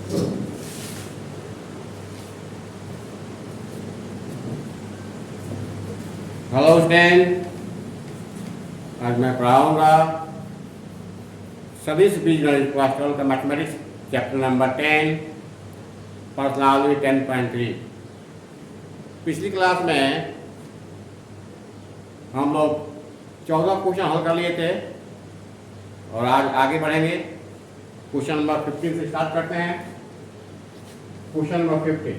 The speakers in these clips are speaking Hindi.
हेलो स्टूडेंट, आज मैं पढ़ाऊंगा सदिश बीजगणित क्लास 12 का मैथमेटिक्स चैप्टर नंबर 10 पर्सनालिटी 10.3। पिछली क्लास में हम लोग 14 क्वेश्चन हल कर लिए थे और आज आगे बढ़ेंगे। क्वेश्चन नंबर 15 से स्टार्ट करते हैं। क्वेश्चन नंबर 15,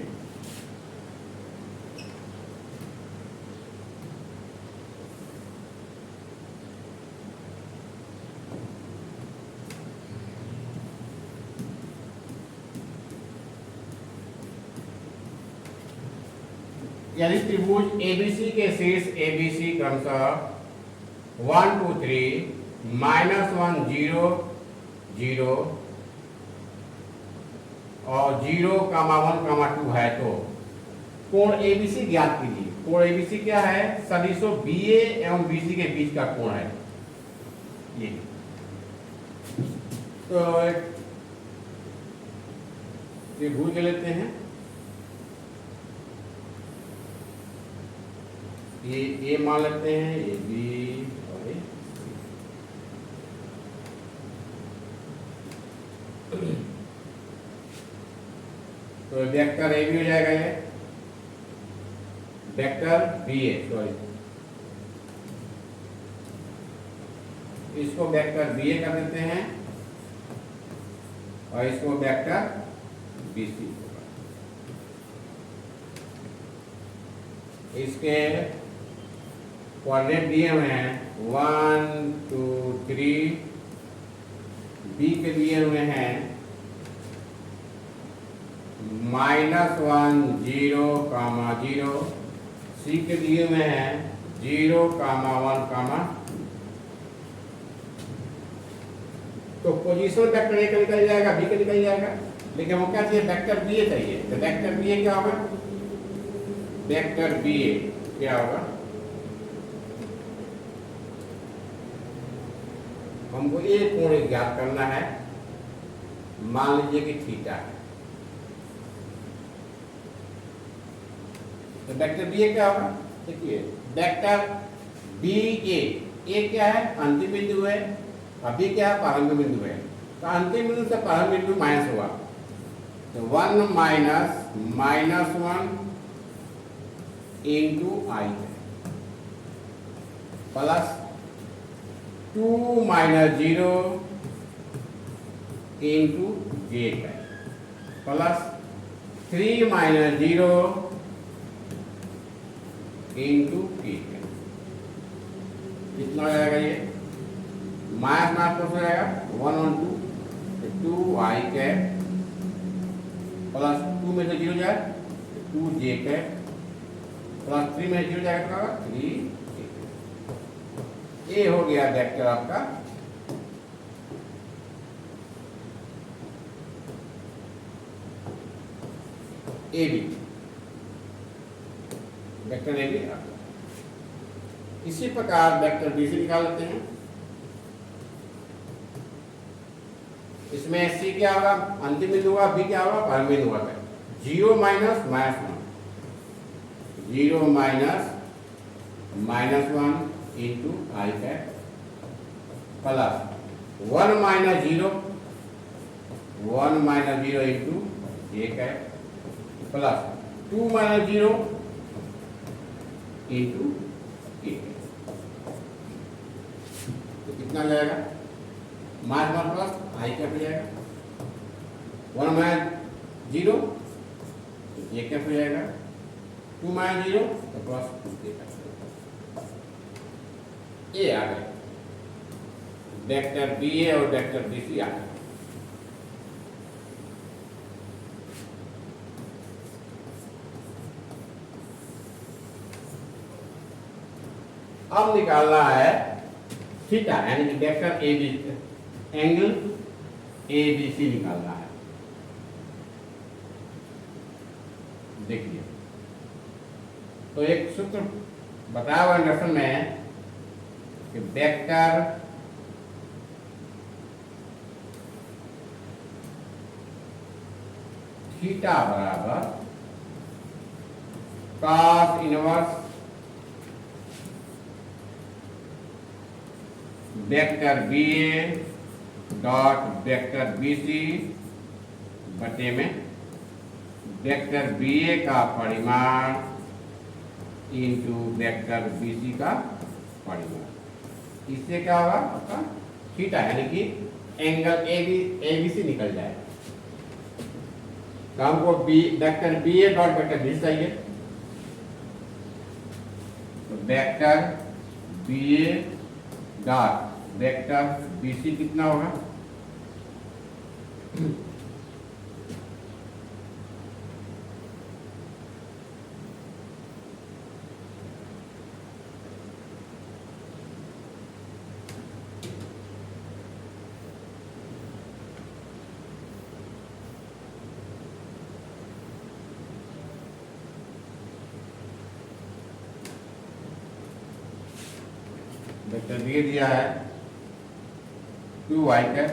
यदि त्रिभुज ABC के शीर्ष ABC क्रमशः 1 2 3 -1 0 0 और 0, 1, 2 है तो कोण ABC ज्ञात कीजिए। कोण ABC क्या है? सदिशों BA एवं BC के बीच का कोण है ये। तो त्रिभुज लेते हैं, ये A मान लेते हैं, ये B और ये तो वेक्टर A भी हो जाएगा, ये वेक्टर BA, सॉरी इसको वेक्टर BA कर देते हैं और इसको वेक्टर BC। इसके कोऑर्डिनेट दिए हुए हैं 1 2 3, B के दिए हुए हैं -1 0, 0, C के दिए हुए हैं 0, 1, तो पोजीशन वेक्टर A का निकल जाएगा, B का निकल जाएगा, लेकिन हम क्या चाहिए? वेक्टर BA चाहिए। तो वेक्टर BA क्या होगा? वेक्टर BA क्या होगा? हमको एक कोण ज्ञात करना है, मान लीजिए कि थीटा है। तो वेक्टर BA क्या होगा? देखिए वेक्टर BA, A क्या है? अंतिम बिंदु है और B क्या है? प्रारंभिक बिंदु है। तो अंतिम बिंदु से प्रारंभिक बिंदु माइनस होगा, तो 1 -1 into I plus 2 -0 into J plus 3 -0 into K। कितना हो जाएगा? ये माइनस प्लस हो जाएगा 1 और 2 2I कैप प्लस 2 में से 0 जाए 2J कैप प्लस 3 में 0 जाएगा तो 3। ये हो गया वेक्टर आपका AB, वेक्टर AB। इसी प्रकार वेक्टर BC निकाल लेते हैं। इसमें C क्या होगा? अंतिम बिंदु होगा, B क्या होगा? प्रारंभिक बिंदु होगा। 0 -1 0 -1 into I cap plus 1 -0 into J cap plus 2 -0 into K। तो कितना जाएगा? माइनस प्लस I कैप हो जाएगा, 1 -0 J कैप हो जाएगा, 2 -0 तो प्लस 2K कैप। ये आ गए वेक्टर BA और वेक्टर BC आ गए। अब निकालना है थीटा, यानी कि वेक्टर AB, एंगल ABC निकालना है। देखिए तो एक सूत्र बताया हुआ इंडक्शन में कि वेक्टर थीटा बराबर cos inverse vector B A dot vector B C बटे में वेक्टर बी ए का परिमाण इंटू वेक्टर बी सी का परिमाण। इससे क्या होगा आपका थीटा यानी कि एंगल ए बी सी निकल जाएगा। तो हमको B vector B A dot vector B चाहिए, तो vector B A dot vector B C कितना होगा, वेक्टर बी दिया है 2y cap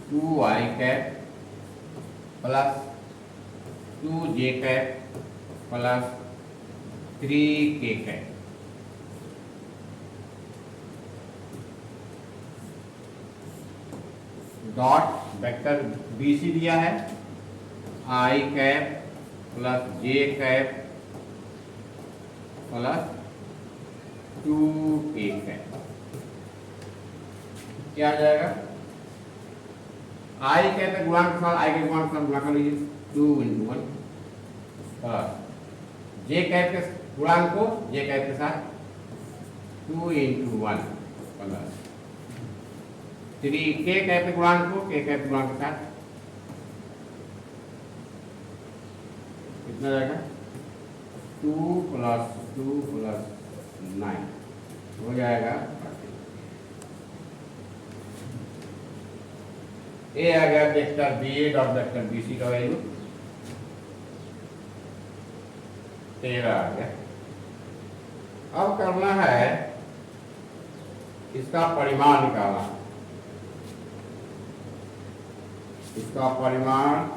2y cap plus 2j cap plus 3k cap. Dot vector B C दिया है i cap plus j cap plus 2k cap. क्या आ जाएगा, i कैप के गुणांक के साथ i के गुणांक के साथ गुणा कर लीजिए 2 × 1 प्लस j कैप के गुणांक को j कैप के साथ 2 × 1 प्लस 3k कैप के गुणांक को k कैप के गुणांक के साथ कितना जाएगा 2 + 2 + 9 हो जाएगा। ए आ गया vector B A dot vector B C का वैल्यू 13 आ गया। अब करना है इसका परिमाण निकालना। इसका परिमाण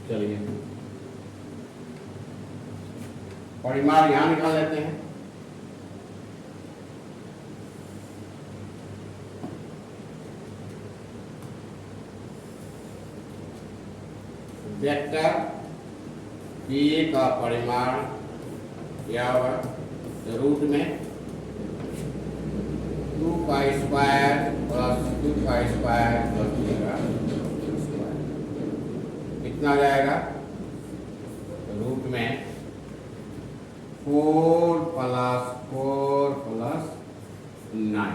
चलिए परिमाण यहां निकाल लेते हैं। वेक्टर बी ए का परिमाण क्या होगा, रूट में 2π² प्लस 2π² प्लस 2 कितना जाएगा, रूट में 4 + 4 + 9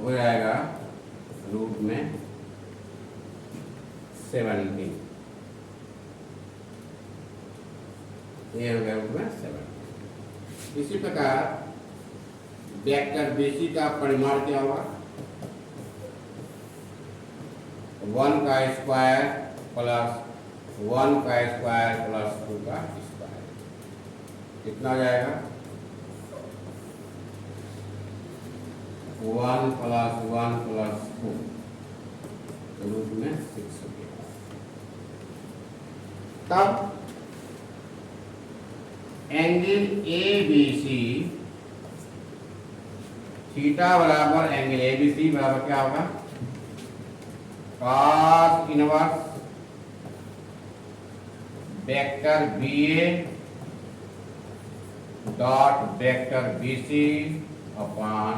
हो जाएगा रूट में 17। ये हो गया रूट में 7। इसी प्रकार वेक्टर बीसी का परिमाण क्या होगा, 1 का स्क्वायर प्लस 1 का स्क्वायर प्लस 2 का स्क्वायर कितना आ जाएगा, 1 + 1 + 4 रूट में 6 हो गया। तब angle A B C theta बराबर एंगल ए बी सी बराबर क्या होगा, cos inverse vector B A dot vector B C upon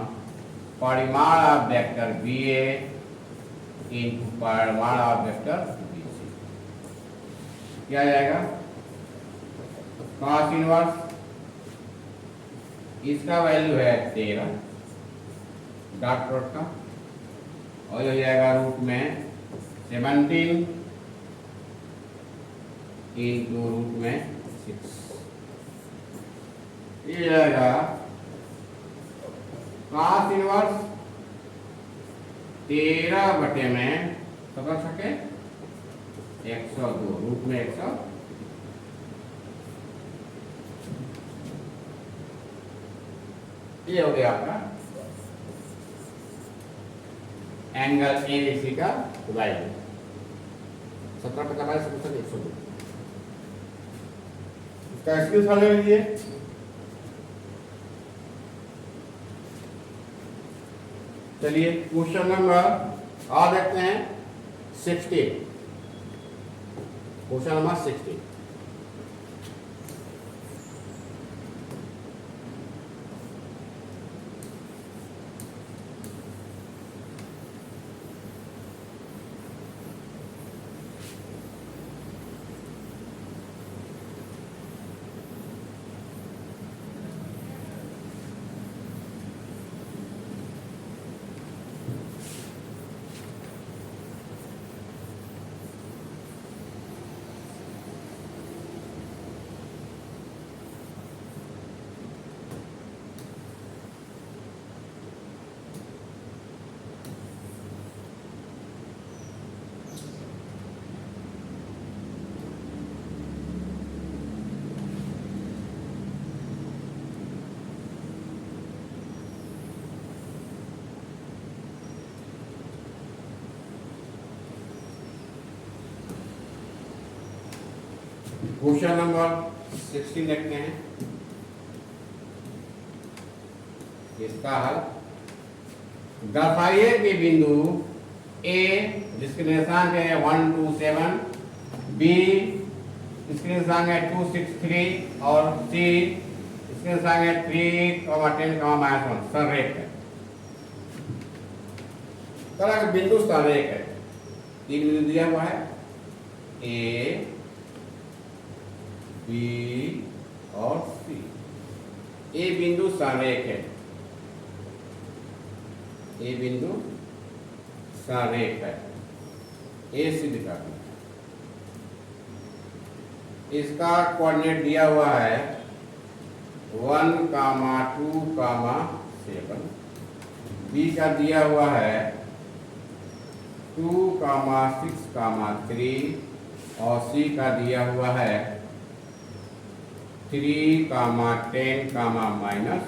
परिमाण of vector B A into परिमाण ऑफ वेक्टर बी सी क्या आ जाएगा, cos इनवर्स इसका वैल्यू है 13 डॉट प्रोडक्ट का, और ये हो जाएगा रूट में 17 इंटू रूट में 6, ये जाएगा cos इनवर्स 13 बटे में तो कर सके 102 रूट में 100, ये हो गया आपका एंगल एबीसी का वैल्यू 17 50 102। इसका स्क्रीनशॉट ले लीजिए। चलिए क्वेश्चन नंबर और देखते हैं 16, क्वेश्चन नंबर 16। क्वेश्चन नंबर 16 देखते हैं। इसका हल दर्शाइए कि बिंदु ए जिसके निर्देशांक है 1 2 7, बी इसके निर्देशांक है 2 6 3 और सी इसके निर्देशांक है 3 10 -1 संरेख है। तरह का बिंदु संरेख है, 3 बिंदु दिया हुआ है ए बी और सी। ए बिंदु संरेख है, ए बिंदु संरेख है, ए सी दिखा दिया। इसका कोऑर्डिनेट दिया हुआ है 1, 2, 7। बी का दिया हुआ है 2, 6, 3 और सी का दिया हुआ है 3, 10, -1।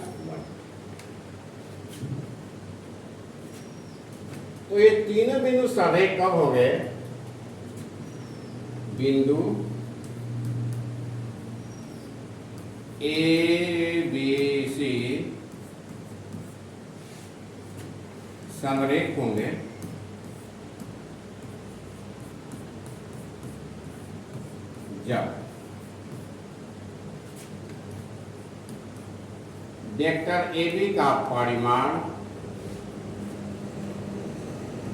तो ये तीनों बिंदु संरेख कब हो गए? बिंदु ए बी सी संरेख होंगे जब वेक्टर ए बी का परिमाण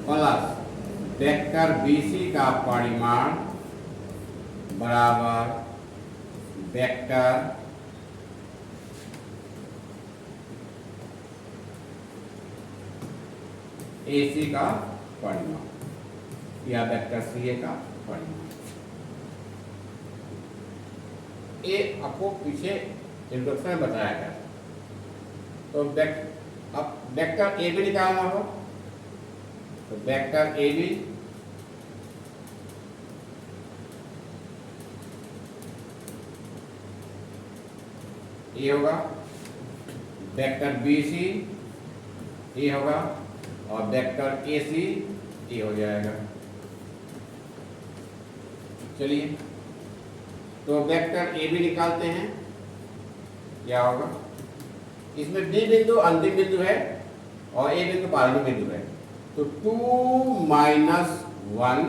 प्लस वेक्टर बी सी का परिमाण बराबर वेक्टर ए सी का परिमाण या वेक्टर सी ए का परिमाण। ये आपको पीछे इंट्रोडक्शन में बताया गया। तो अब वेक्टर ए बी निकालना हो तो वेक्टर ए बी ये होगा, वेक्टर बी सी ये होगा और वेक्टर ए सी ये हो जाएगा। चलिए तो वेक्टर ए बी निकालते हैं, क्या होगा? इसमें बी बिंदु अंतिम बिंदु है और ए बिंदु प्रारंभिक बिंदु है। तो 2 - 1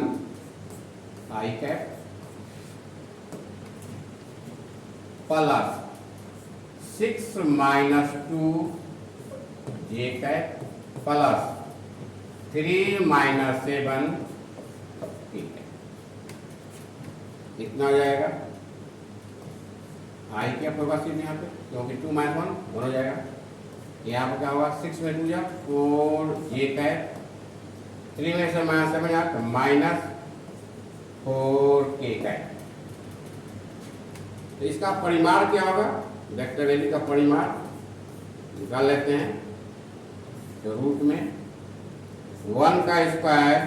आई कैप प्लस 6 - 2 जे कैप प्लस 3 - 7 पी कैप। इतना हो जाएगा। आई क्या होगा सीधे यहाँ पे, क्योंकि 2 - 1 1 हो जाएगा। यहाँ पर क्या होगा, 6 में 2 जा 4 जे कैप, 3 में से -7 जा तो -4 के कैप। तो इसका परिमाण क्या होगा, वेक्टर वैल्यू का परिमाण निकाल लेते हैं। तो रूट में 1 का स्क्वायर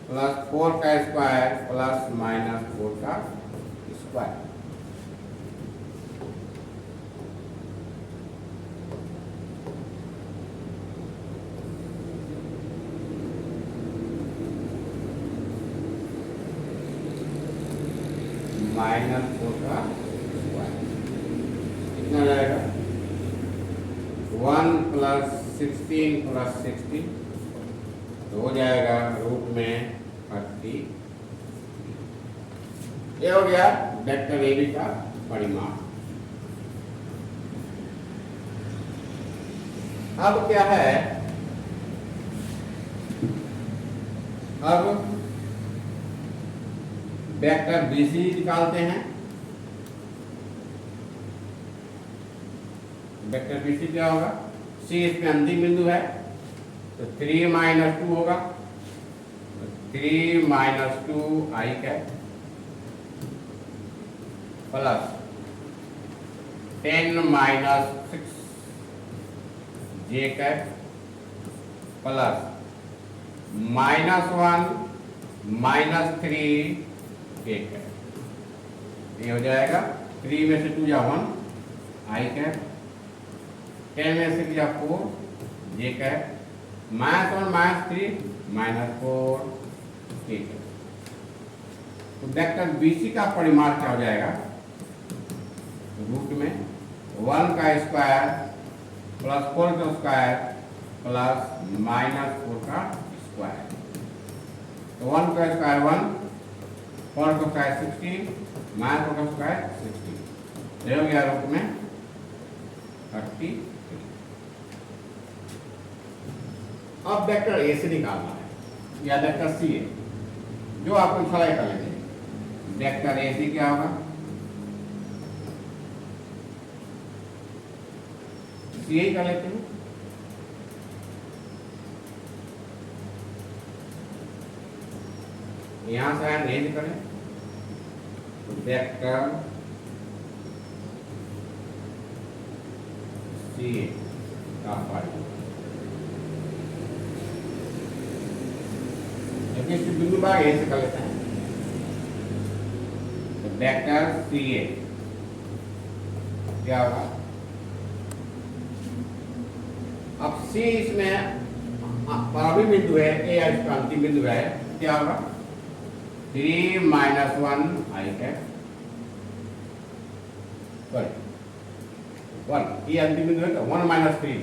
प्लस 4 का स्क्वायर प्लस -4 का स्क्वायर। -4 का स्क्वायर कितना जाएगा, 1 + 16 + 16 तो हो जाएगा रूट में 30। ये हो गया वेक्टर ए बी का परिमाण। अब क्या है, अब वेक्टर बी सी निकालते हैं। वेक्टर बी सी क्या होगा, सी इसमें अंतिम बिंदु है तो 3 - 2 होगा, 3 - 2 आई कैप प्लस 10 - 6 जे कैप प्लस -1 - 3 के कैप। ये हो जाएगा 3 में से 2 जा 1 आई कैप, 10 में से 4 4 जे कैप, -1 - 3 -4 के कैप। तो वेक्टर बीसी का परिमाण क्या हो जाएगा, रूट में 1 का स्क्वायर प्लस 4 का स्क्वायर प्लस -4 का स्क्वायर। तो 1 का स्क्वायर 1, 4 का स्क्वायर 16, -4 का स्क्वायर 16, ये हो गया रूट में 30। अब वेक्टर ए से निकालना है या वेक्टर सी है, जो आपको सलाह कर लेते हैं। वेक्टर ए सी क्या होगा, सी ही कर लेते हैं। यहां से आया नहीं करें तो वेक्टर सी का परिमाण, बिंदु भाग ए से कर लेते हैं। तो वेक्टर सी ए क्या होगा, अब सी इसमें प्रारंभिक बिंदु है, ए इसका अंतिम बिंदु है, क्या होगा 3 - 1 आई कैप, सॉरी 1, ये अंतिम बिंदु है तो 1 - 3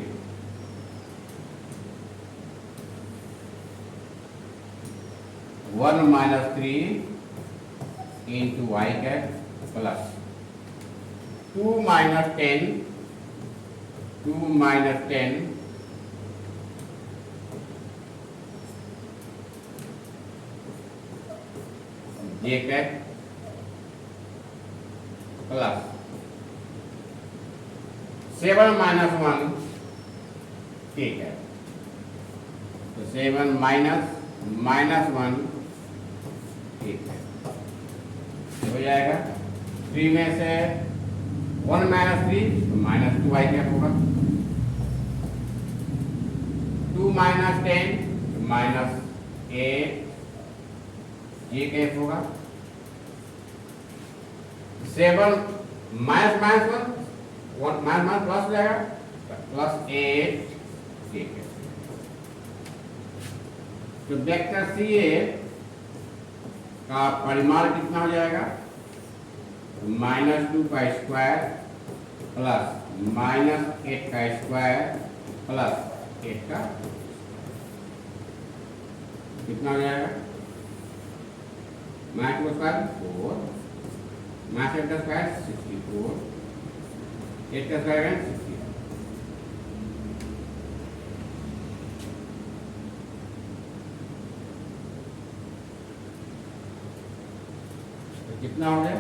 1 - 3 into y cap plus 2 - 10 j cap plus 7 - 1 k cap। तो 7 - -1 k cap हो जाएगा। 3 में से 1 - 3 तो -2 y कैप होगा, 2 - 10 तो -8 ये कैप होगा, 7 -1 प्लस हो जाएगा +8 ये कैप। तो वेक्टर सी ए का परिमाण कितना हो जाएगा, -2 का स्क्वायर प्लस -8 का स्क्वायर प्लस 8 का कितना हो जाएगा, -2 का स्क्वायर 4, -8 का स्क्वायर 64, 8 का स्क्वायर 60। तो कितना हो गया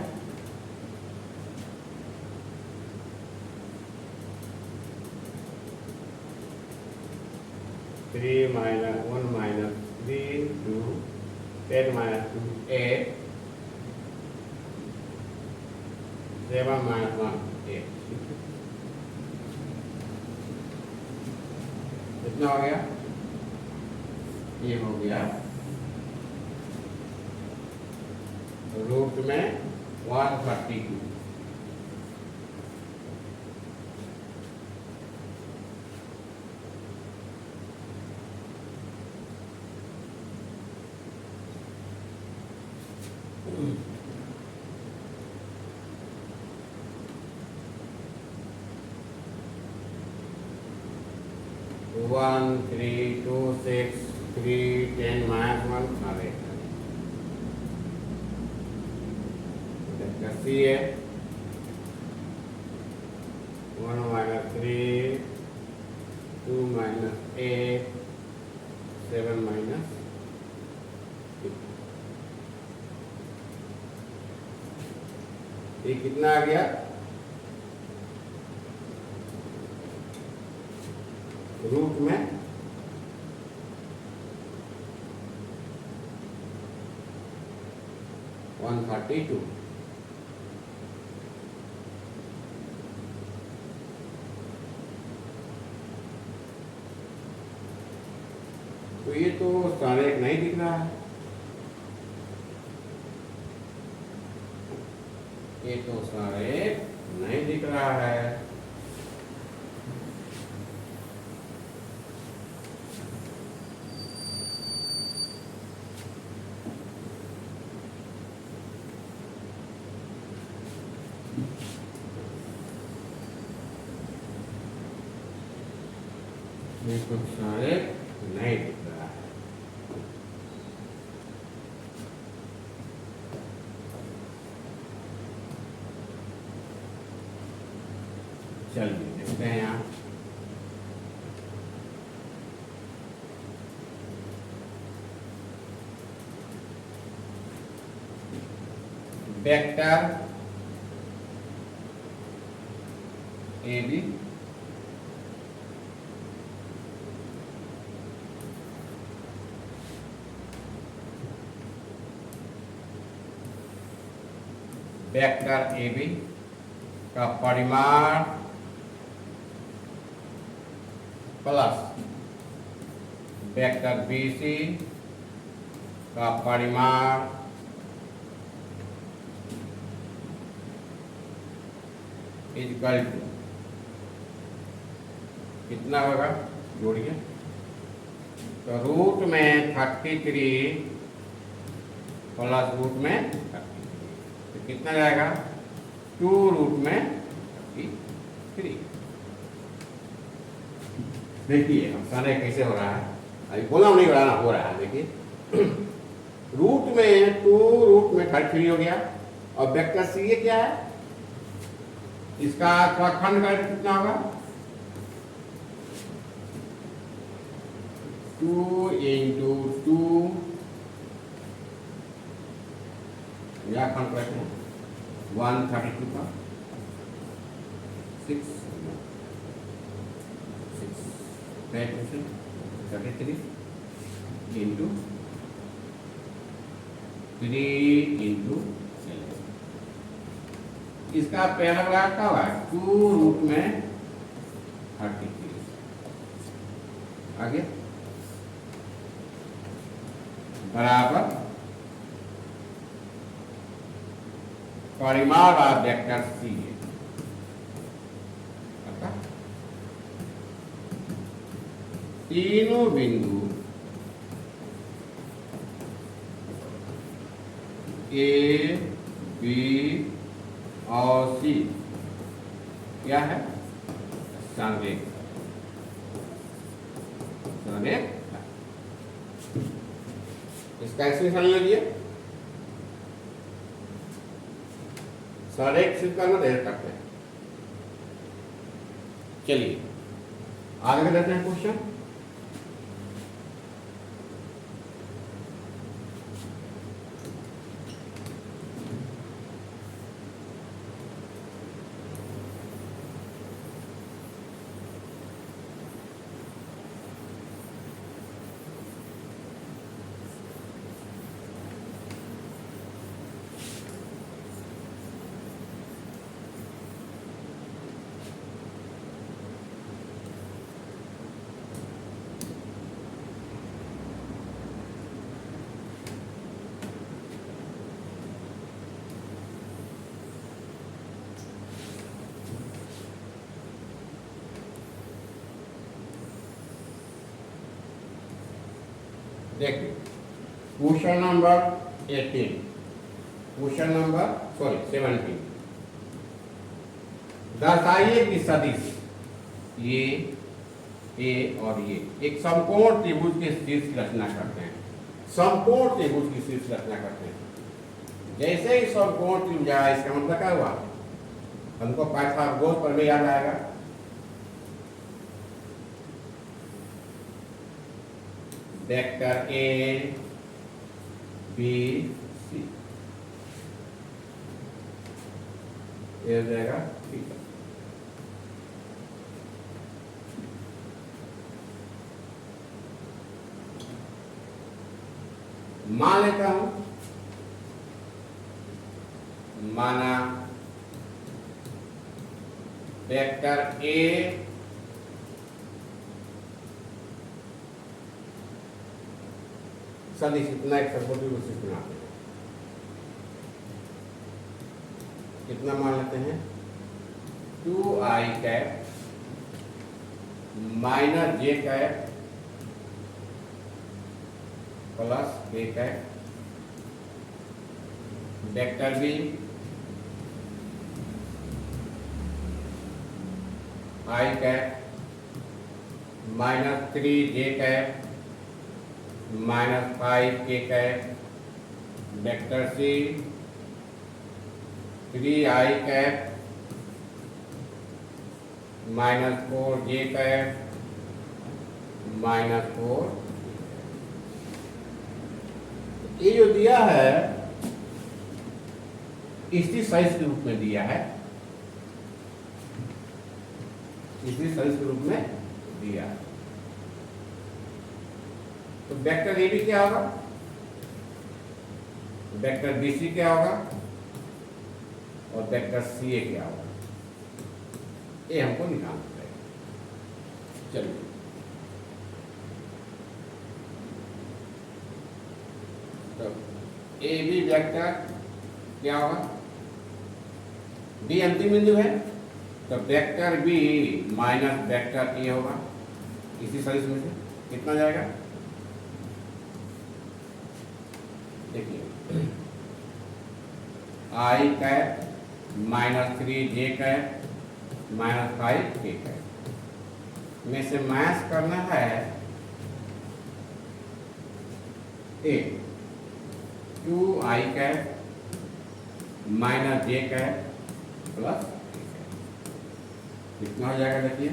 3 minus 1 minus 3 2 10 minus 2 8 7 minus 1 8 कितना हो गया? ये हो गया रूट में 132। वन 3 2 6 3 10 minus 1 अरे सी है 1 minus 3 2 minus 8 7 minus 2। ये कितना आ गया? रूट में 132। तो ये तो सारे नहीं दिख रहा है, ये तो सारे नहीं दिख रहा है। ये तो सारे नहीं दिख रहा है। चलिए देखते हैं यहाँ vector A B vector A B का परिमाण प्लस वेक्टर बी सी का परिमाण इक्वल टू कितना होगा? जोड़िए तो रूट में 33 प्लस रूट में 33 तो कितना जाएगा? 2 रूट में 33। देखिए अब सारे कैसे हो रहा है, अभी बोला नहीं बढ़ाना हो रहा है। देखिए रूट में 2 रूट में 33 हो गया और वेक्टर सी ये क्या है? इसका थोड़ा खंड कर कितना होगा? 2 into 2 या खंड करते हैं 132 का 6 33 into 3 into 7। इसका पहला वाला क्या हुआ? 2 रूट में 33। आगे बराबर परिमाण और वेक्टर सी है। तीनों बिंदु ए बी और सी क्या है? संरेख। इसका एक्सप्रेशन लीजिए। संरेख सिद्ध करना देर करते हैं। चलिए आगे लेते हैं क्वेश्चन। देखिए क्वेश्चन नंबर 18, क्वेश्चन नंबर 17, दर्शाइए कि सदिश ये ए और ये एक समकोण त्रिभुज के शीर्ष रचना करते हैं। समकोण त्रिभुज की शीर्ष रचना करते हैं। जैसे ही समकोण त्रिभुज आया, इसका मतलब क्या हुआ, हमको पाइथागोरस पर भी याद आएगा। वेक्टर ए बी सी ये हो जाएगा ठीक है। मान लेता हूं, माना वेक्टर ए सदिश इतना एक समकोण त्रिभुज बनाते हैं। कितना मान लेते हैं, 2i cap minus J cap plus K cap, vector B I cap minus 3j cap minus 5k cap, vector C 3i cap minus 4j cap minus 4। ये जो दिया है इसी सदिश के रूप में दिया है, इसी सदिश के रूप में दिया है। तो वेक्टर ए बी क्या होगा, वेक्टर बी सी क्या होगा और वेक्टर सी ए क्या होगा, ये हमको निकालना है। चलिए तो ए बी वेक्टर क्या होगा, बी अंतिम बिंदु है तो vector B minus vector A होगा। इसी सदिश में से कितना जाएगा, देखिए I cap minus 3j cap minus 5k cap में से मैच करना है ए 2i cap minus j cap plus k cap, कितना हो जाएगा, देखिए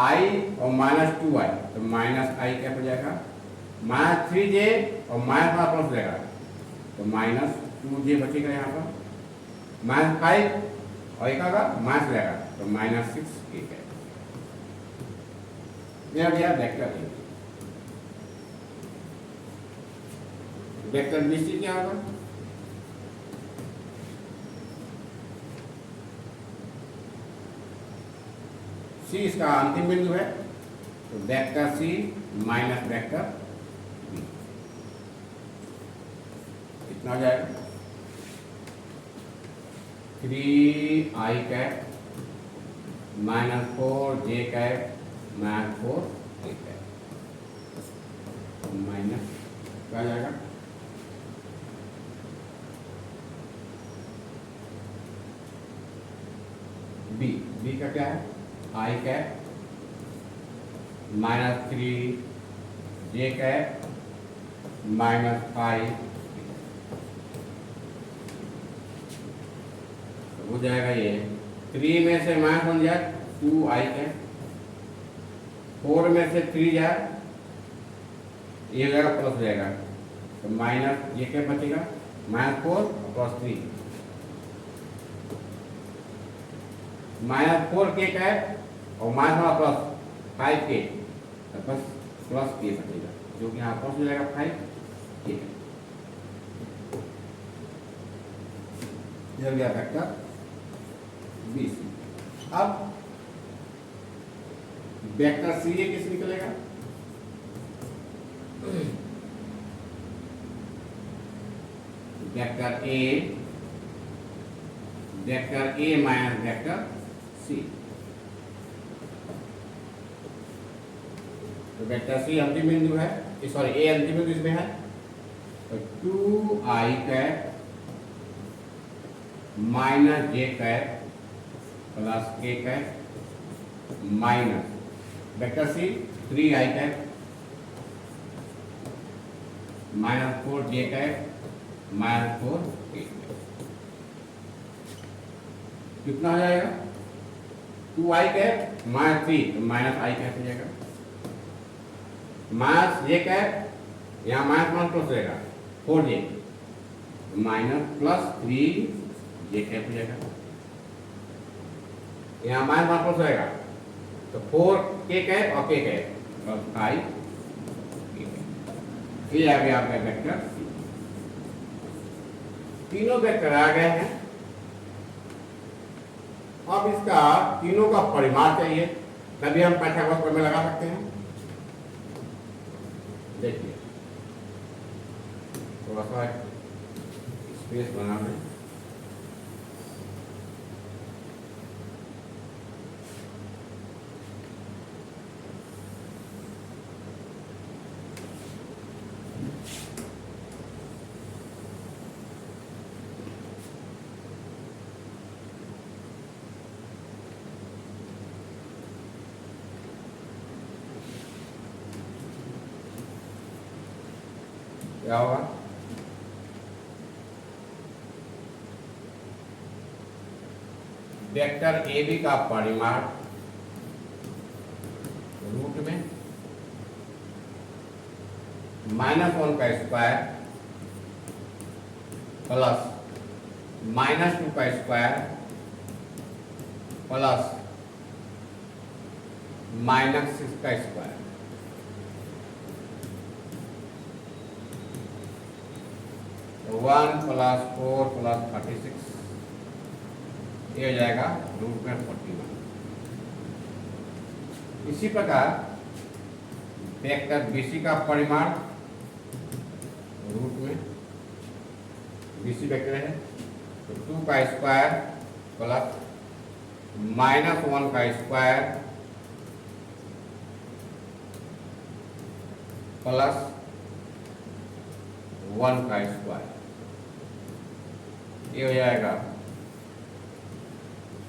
i और माइनस 2i तो माइनस i कैप हो जाएगा, माइनस 3j और माइनस प्लस हो जाएगा तो माइनस 2j बचेगा यहाँ पर, माइनस 5 और एक आगा माइनस हो जाएगा तो माइनस 6k है। यह गया vector A. Vector B C क्या होगा, सी इसका अंतिम बिंदु है तो vector C minus vector B, कितना हो जाएगा, 3i cap minus 4j cap minus 4k cap minus क्या जाएगा, बी, बी का क्या है, i cap minus 3j cap minus 5 हो जाएगा। ये 3 में से माइनस बन जाए 2i कैप, 4 में से 3 जाए ये हो जाएगा प्लस हो जाएगा तो माइनस ये क्या बचेगा, minus 4 plus 3 minus 4k cap और माइनस प्लस 5k तो बस प्लस k बचेगा जो कि यहाँ प्लस हो जाएगा 5k। यह गया वेक्टर बी सी। अब वेक्टर सी ए किस निकलेगा, vector A minus vector C. तो वेक्टर सी अंतिम बिंदु है, सॉरी ए अंतिम बिंदु इसमें है, तो 2i cap minus J cap plus K cap minus vector C 3i cap minus 4j cap minus 4k कितना हो जाएगा 2i कैप माइनस 3 तो माइनस i कैप हो जाएगा, माइनस j कैप यहाँ माइनस वन प्लस रहेगा 4j minus plus 3j cap हो जाएगा, यहाँ माइनस वन प्लस रहेगा तो 4k कैप और k कैप प्लस 5 ये आ गया आपका वेक्टर सी। तीनों वेक्टर आ गए हैं। अब इसका तीनों का परिमाण चाहिए, तभी हम पाइथागोरस प्रमेय लगा सकते हैं। देखिए थोड़ा सा स्पेस बना लें। क्या होगा वेक्टर ए बी का परिमाण रूट में -1 का स्क्वायर प्लस -2 का स्क्वायर प्लस -6 का स्क्वायर, तो 1 प्लस 4 प्लस 36 ये हो जाएगा रूट में 41। इसी प्रकार वेक्टर BC का परिमाण रूट में BC वेक्टर है तो 2 का स्क्वायर प्लस -1 का स्क्वायर प्लस 1 का स्क्वायर, ये हो जाएगा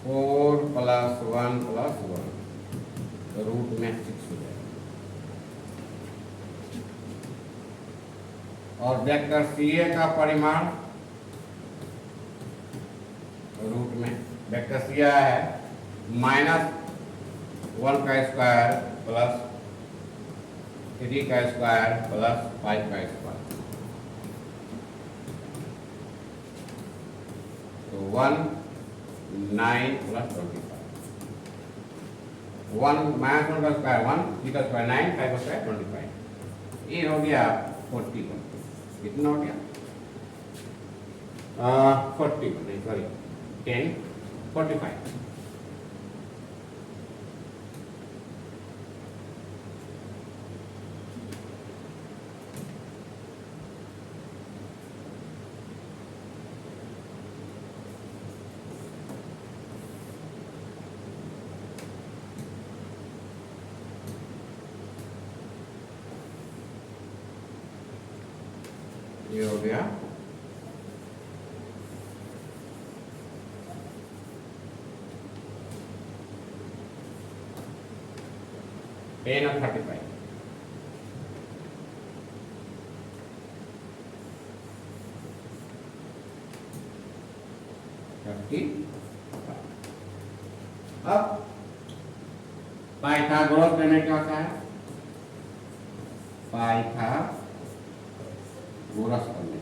4 प्लस 1 प्लस 1 तो रूट में 6 हो जाएगा। और वेक्टर CA का परिमाण रूट में वेक्टर CA है -1 का स्क्वायर प्लस 3 का स्क्वायर प्लस 5 का स्क्वायर, तो 1 9 प्लस 25, 1 -1 का स्क्वायर 1, 3 का स्क्वायर 9, 5 का स्क्वायर 25, ये हो गया 41। कितना हो गया 41 नहीं सॉरी 10 45। ये हो गया टेन और 35। अब पाइथागोरस प्रमेय क्या होता है, पाइथागोरस प्रमेय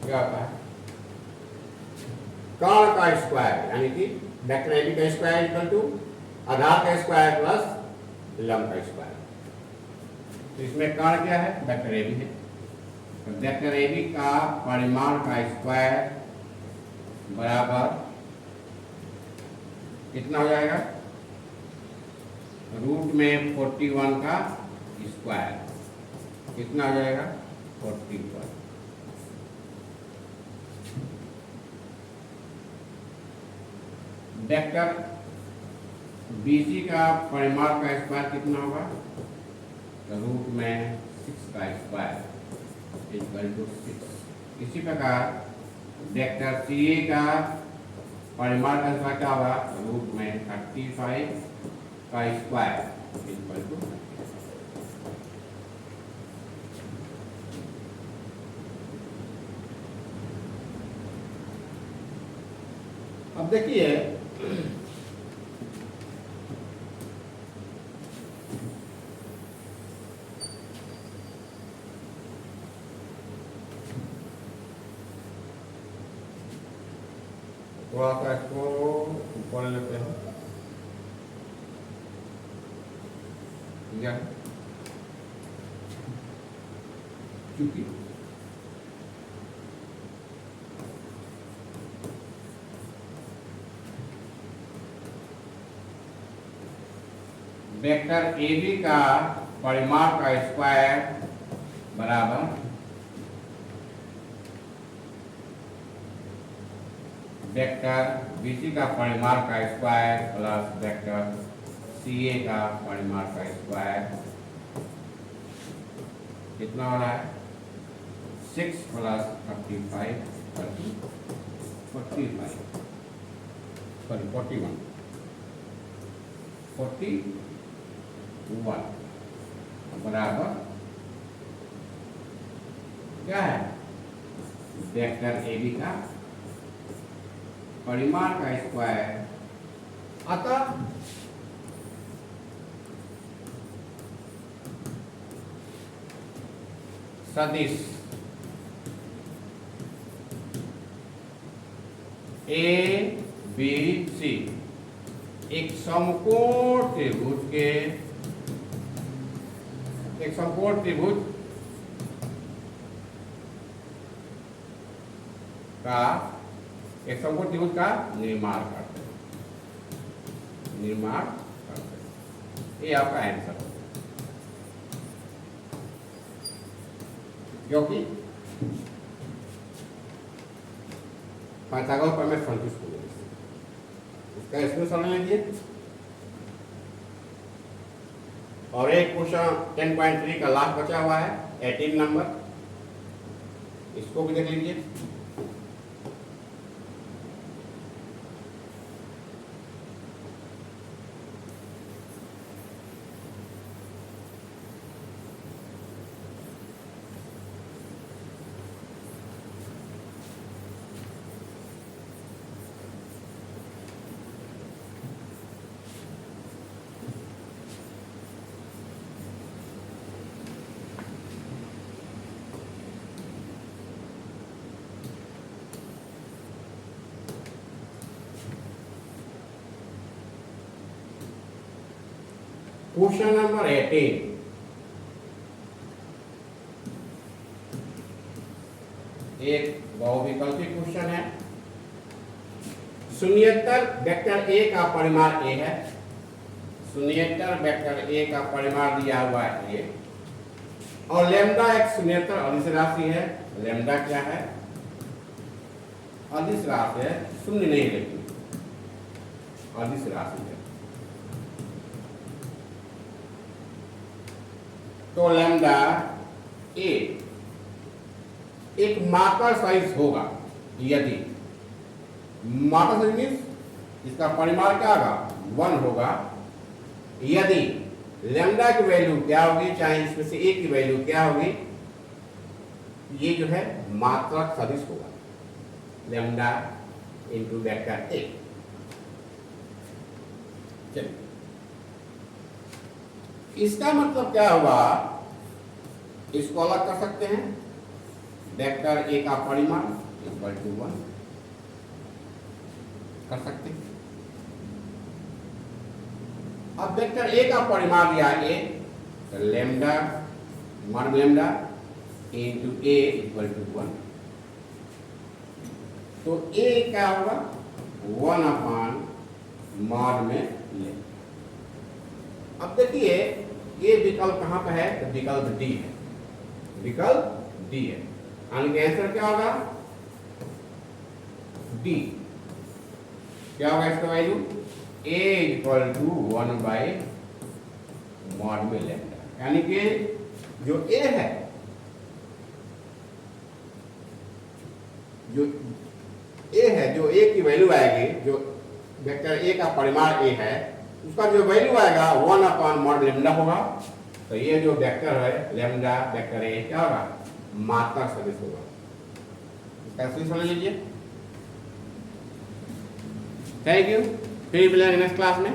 क्या होता है, कर्ण का स्क्वायर यानी कि वेक्टर AB का स्क्वायर इक्वल टू आधार का स्क्वायर प्लस लंब का स्क्वायर। तो इसमें कर्ण क्या है, वेक्टर AB है, तो वेक्टर AB का परिमाण का स्क्वायर बराबर कितना हो जाएगा, रूट में 41 का स्क्वायर कितना आ जाएगा 41। वेक्टर BC का परिमाण का स्क्वायर कितना होगा, रूट में 6 का स्क्वायर इक्वल टू 6। इसी प्रकार वेक्टर CA का परिमाण का स्क्वायर क्या होगा, रूट में 35 का स्क्वायर इक्वल टू। अब देखिए थोड़ा सा इसको ऊपर लेते हैं, ठीक है, क्योंकि वेक्टर AB का परिमाण का स्क्वायर बराबर वेक्टर BC का परिमाण का स्क्वायर प्लस वेक्टर CA का परिमाण का स्क्वायर कितना हो रहा है, 6 प्लस 35 41 बराबर क्या है, वेक्टर AB का परिमाण का स्क्वायर। अतः सदिश ABC एक समकोण त्रिभुज का निर्माण करते हैं, ये आपका आंसर है, क्योंकि पाइथागोरस प्रमेय संतुष्ट हो गई। इसका स्क्रीनशॉट लीजिए। और एक क्वेश्चन 10.3 का लास्ट बचा हुआ है 18 नंबर, इसको भी देख लीजिए। क्वेश्चन नंबर 18, एक बहुविकल्पी क्वेश्चन है। शून्येतर वेक्टर A का परिमाण A है, शून्येतर वेक्टर A का परिमाण दिया हुआ है A, और लैम्डा एक शून्येतर अदिश राशि है। लैम्डा क्या है, अदिश राशि है, शून्य नहीं, लेकिन अदिश राशि है। तो लैम्डा A एक मात्रा सदिश होगा यदि, मात्रा सदिश मीन्स इसका परिमाण क्या होगा 1 होगा, यदि लैम्डा की वैल्यू क्या होगी, चाहे इसमें से A की वैल्यू क्या होगी, ये जो है मात्रा सदिश होगा, लैम्डा इंटू वेक्टर A। चलिए, इसका मतलब क्या हुआ, इसको अलग कर सकते हैं, वेक्टर A का परिमाण इक्वल टू 1 कर सकते हैं। अब वेक्टर A का परिमाण दिया A, तो लैम्डा मान lambda into A equal to 1, तो A क्या होगा 1 अपान मॉड में ले। अब देखिए ये विकल्प कहाँ पे है? तो विकल्प डी है, विकल्प डी है। यानी आंसर क्या होगा? डी। क्या होगा इसका value? a equal to 1/mod में लैम्डा। यानी कि जो a है, जो a की वैल्यू आएगी, जो वेक्टर a का परिमाण a है, उसका जो वैल्यू आएगा 1/mod लैम्डा होगा। तो ये जो वेक्टर है लैम्डा वेक्टर a क्या होगा? मात्रा सदिश होगा। इसका सदिश समझ लीजिए। थैंक यू, फिर मिलेंगे नेक्स्ट क्लास में।